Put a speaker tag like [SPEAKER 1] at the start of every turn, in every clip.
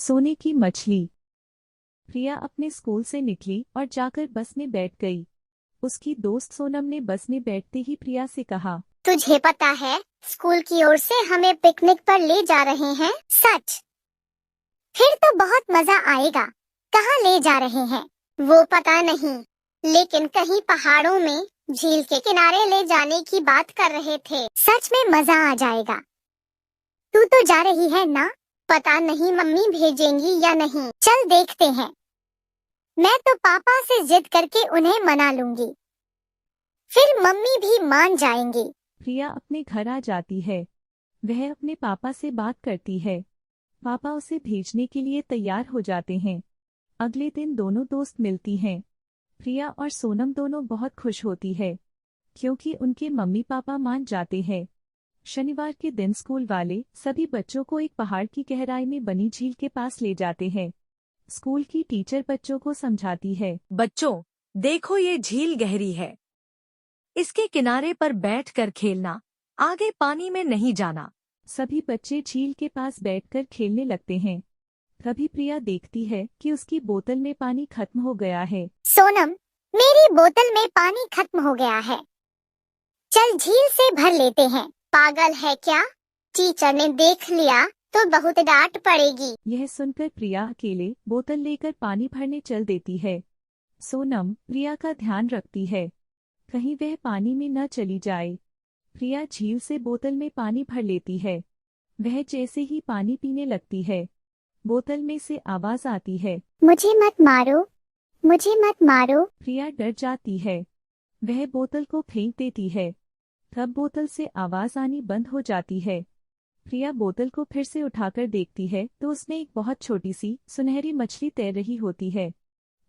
[SPEAKER 1] सोने की मछली। प्रिया अपने स्कूल से निकली और जाकर बस में बैठ गई। उसकी दोस्त सोनम ने बस में बैठते ही प्रिया से कहा,
[SPEAKER 2] तुझे पता है स्कूल की ओर से हमें पिकनिक पर ले जा रहे हैं। सच? फिर तो बहुत मजा आएगा। कहाँ ले जा रहे हैं वो पता नहीं, लेकिन कहीं पहाड़ों में झील के किनारे ले जाने की बात कर रहे थे। सच में मजा आ जाएगा। तू तो जा रही है ना? पता नहीं मम्मी भेजेंगी या नहीं। चल देखते हैं। मैं तो पापा से जिद करके उन्हें मना लूंगी, फिर मम्मी भी मान जाएंगी।
[SPEAKER 1] प्रिया अपने घर आ जाती है। वह अपने पापा से बात करती है। पापा उसे भेजने के लिए तैयार हो जाते हैं। अगले दिन दोनों दोस्त मिलती हैं। प्रिया और सोनम दोनों बहुत खुश होती है क्योंकि उनके मम्मी पापा मान जाते हैं। शनिवार के दिन स्कूल वाले सभी बच्चों को एक पहाड़ की गहराई में बनी झील के पास ले जाते हैं। स्कूल की टीचर बच्चों को समझाती है,
[SPEAKER 3] बच्चों, देखो ये झील गहरी है। इसके किनारे पर बैठकर खेलना, आगे पानी में नहीं जाना।
[SPEAKER 1] सभी बच्चे झील के पास बैठकर खेलने लगते हैं। तभी प्रिया देखती है कि उसकी बोतल में पानी खत्म हो गया है।
[SPEAKER 2] सोनम, मेरी बोतल में पानी खत्म हो गया है। चल झील से भर लेते हैं। पागल है क्या? टीचर ने देख लिया तो बहुत डांट पड़ेगी।
[SPEAKER 1] यह सुनकर प्रिया अकेले बोतल लेकर पानी भरने चल देती है। सोनम प्रिया का ध्यान रखती है, कहीं वह पानी में न चली जाए। प्रिया झील से बोतल में पानी भर लेती है। वह जैसे ही पानी पीने लगती है, बोतल में से आवाज आती है,
[SPEAKER 2] मुझे मत मारो, मुझे मत मारो।
[SPEAKER 1] प्रिया डर जाती है। वह बोतल को फेंक देती है। तब बोतल से आवाज आनी बंद हो जाती है। प्रिया बोतल को फिर से उठाकर देखती है तो उसमें एक बहुत छोटी सी सुनहरी मछली तैर रही होती है।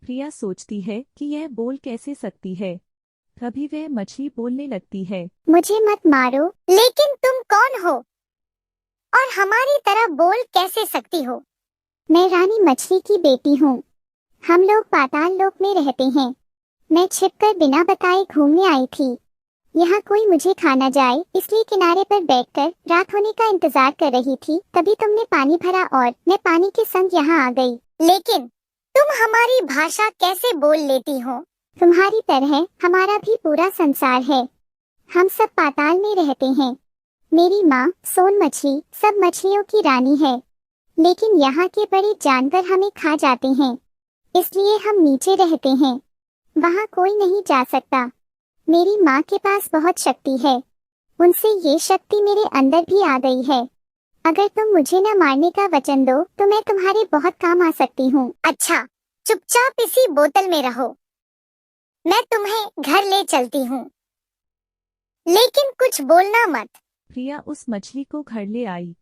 [SPEAKER 1] प्रिया सोचती है कि यह बोल कैसे सकती है। तभी वह मछली बोलने लगती है,
[SPEAKER 2] मुझे मत मारो, लेकिन तुम कौन हो और हमारी तरह बोल कैसे सकती हो? मैं रानी मछली की बेटी हूँ। हम लोग पाताल लोक में रहते हैं। मैं छिपकर बिना बताए घूमने आई थी। यहाँ कोई मुझे खा न जाए इसलिए किनारे पर बैठकर रात होने का इंतजार कर रही थी। तभी तुमने पानी भरा और मैं पानी के संग यहाँ आ गई। लेकिन तुम हमारी भाषा कैसे बोल लेती हो? तुम्हारी तरह हमारा भी पूरा संसार है। हम सब पाताल में रहते हैं। मेरी माँ सोन मछली सब मछलियों की रानी है, लेकिन यहाँ के बड़े जानवर हमें खा जाते हैं, इसलिए हम नीचे रहते हैं। वहाँ कोई नहीं जा सकता। मेरी माँ के पास बहुत शक्ति है। उनसे ये शक्ति मेरे अंदर भी आ गई है। अगर तुम मुझे न मारने का वचन दो तो मैं तुम्हारे बहुत काम आ सकती हूँ। अच्छा, चुपचाप इसी बोतल में रहो। मैं तुम्हें घर ले चलती हूँ, लेकिन कुछ बोलना मत।
[SPEAKER 1] प्रिया उस मछली को घर ले आई।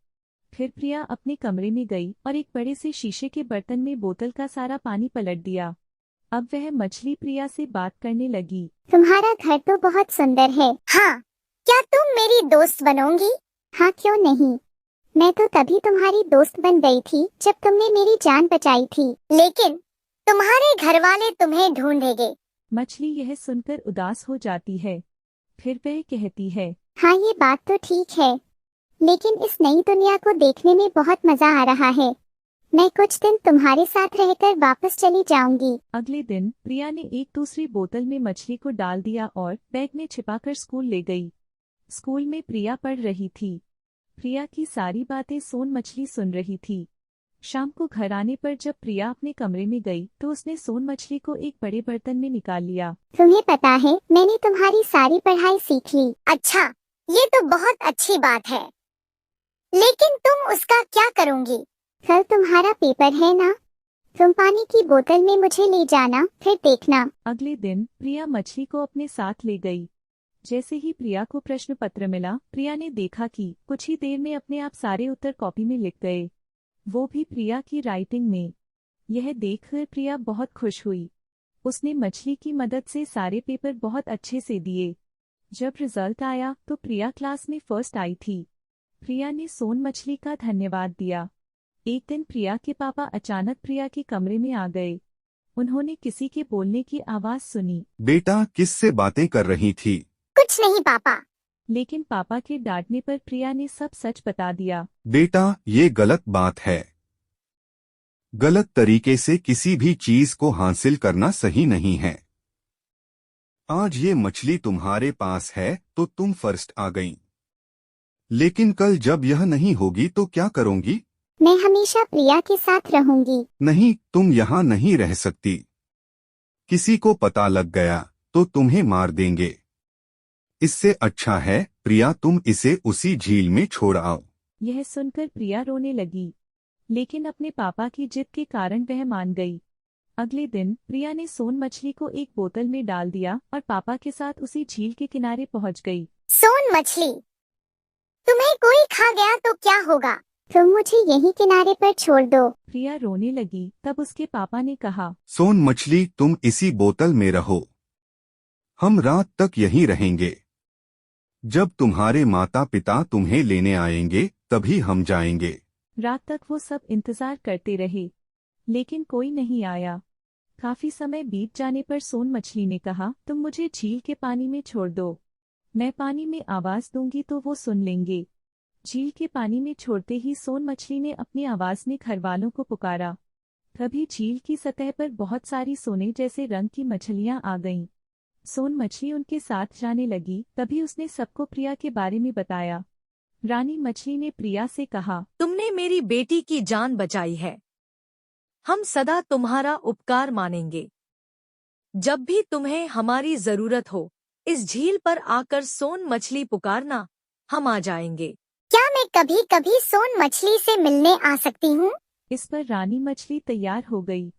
[SPEAKER 1] फिर प्रिया अपने कमरे में गई और एक बड़े से शीशे के बर्तन में बोतल का सारा पानी पलट दिया। अब वह मछली प्रिया से बात करने लगी,
[SPEAKER 2] तुम्हारा घर तो बहुत सुंदर है। हाँ, क्या तुम मेरी दोस्त बनोगी? हाँ, क्यों नहीं। मैं तो तभी तुम्हारी दोस्त बन गई थी जब तुमने मेरी जान बचाई थी। लेकिन तुम्हारे घर वाले तुम्हें ढूंढेंगे।
[SPEAKER 1] मछली यह सुनकर उदास हो जाती है। फिर वह कहती है,
[SPEAKER 2] हाँ, ये बात तो ठीक है, लेकिन इस नई दुनिया को देखने में बहुत मजा आ रहा है। मैं कुछ दिन तुम्हारे साथ रहकर वापस चली जाऊंगी।
[SPEAKER 1] अगले दिन प्रिया ने एक दूसरी बोतल में मछली को डाल दिया और बैग में छिपाकर स्कूल ले गई। स्कूल में प्रिया पढ़ रही थी। प्रिया की सारी बातें सोन मछली सुन रही थी। शाम को घर आने पर जब प्रिया अपने कमरे में गई तो उसने सोन मछली को एक बड़े बर्तन में निकाल लिया।
[SPEAKER 2] तुम्हें पता है मैंने तुम्हारी सारी पढ़ाई सीख ली। अच्छा, ये तो बहुत अच्छी बात है, लेकिन तुम उसका क्या करोगी? कल तुम्हारा पेपर है ना? तुम पानी की बोतल में मुझे ले जाना, फिर देखना।
[SPEAKER 1] अगले दिन प्रिया मछली को अपने साथ ले गई। जैसे ही प्रिया को प्रश्न पत्र मिला, प्रिया ने देखा कि कुछ ही देर में अपने आप सारे उत्तर कॉपी में लिख गए, वो भी प्रिया की राइटिंग में। यह देखकर प्रिया बहुत खुश हुई। उसने मछली की मदद से सारे पेपर बहुत अच्छे से दिए। जब रिजल्ट आया तो प्रिया क्लास में फर्स्ट आई थी। प्रिया ने सोन मछली का धन्यवाद दिया। एक दिन प्रिया के पापा अचानक प्रिया के कमरे में आ गए। उन्होंने किसी के बोलने की आवाज सुनी।
[SPEAKER 4] बेटा, किससे बातें कर रही थी?
[SPEAKER 2] कुछ नहीं पापा।
[SPEAKER 1] लेकिन पापा के डांटने पर प्रिया ने सब सच बता दिया।
[SPEAKER 4] बेटा, ये गलत बात है। गलत तरीके से किसी भी चीज को हासिल करना सही नहीं है। आज ये मछली तुम्हारे पास है तो तुम फर्स्ट आ गईं। लेकिन कल जब यह नहीं होगी तो क्या करोगी?
[SPEAKER 2] मैं हमेशा प्रिया के साथ रहूंगी।
[SPEAKER 4] नहीं, तुम यहाँ नहीं रह सकती। किसी को पता लग गया तो तुम्हें मार देंगे। इससे अच्छा है प्रिया तुम इसे उसी झील में छोड़ आओ।
[SPEAKER 1] यह सुनकर प्रिया रोने लगी, लेकिन अपने पापा की जिद के कारण वह मान गई। अगले दिन प्रिया ने सोन मछली को एक बोतल में डाल दिया और पापा के साथ उसी झील के किनारे पहुंच गई।
[SPEAKER 2] सोन मछली, तुम्हें कोई खा गया तो क्या होगा? तुम मुझे यहीं किनारे पर छोड़ दो।
[SPEAKER 1] प्रिया रोने लगी। तब उसके पापा ने कहा,
[SPEAKER 4] सोन मछली तुम इसी बोतल में रहो, हम रात तक यहीं रहेंगे। जब तुम्हारे माता पिता तुम्हें लेने आएंगे तभी हम जाएंगे।
[SPEAKER 1] रात तक वो सब इंतजार करते रहे, लेकिन कोई नहीं आया। काफी समय बीत जाने पर सोन मछली ने कहा, तुम मुझे झील के पानी में छोड़ दो, मैं पानी में आवाज दूंगी तो वो सुन लेंगे। झील के पानी में छोड़ते ही सोन मछली ने अपनी आवाज में घरवालों को पुकारा। तभी झील की सतह पर बहुत सारी सोने जैसे रंग की मछलियां आ गईं। सोन मछली उनके साथ जाने लगी। तभी उसने सबको प्रिया के बारे में बताया। रानी मछली ने प्रिया से कहा,
[SPEAKER 3] तुमने मेरी बेटी की जान बचाई है, हम सदा तुम्हारा उपकार मानेंगे। जब भी तुम्हें हमारी जरूरत हो इस झील पर आकर सोन मछली पुकारना, हम आ जाएंगे।
[SPEAKER 2] क्या मैं कभी कभी सोन मछली से मिलने आ सकती हूँ?
[SPEAKER 1] इस पर रानी मछली तैयार हो गई।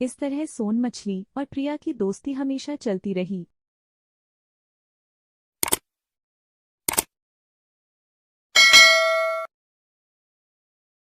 [SPEAKER 1] इस तरह सोन मछली और प्रिया की दोस्ती हमेशा चलती रही।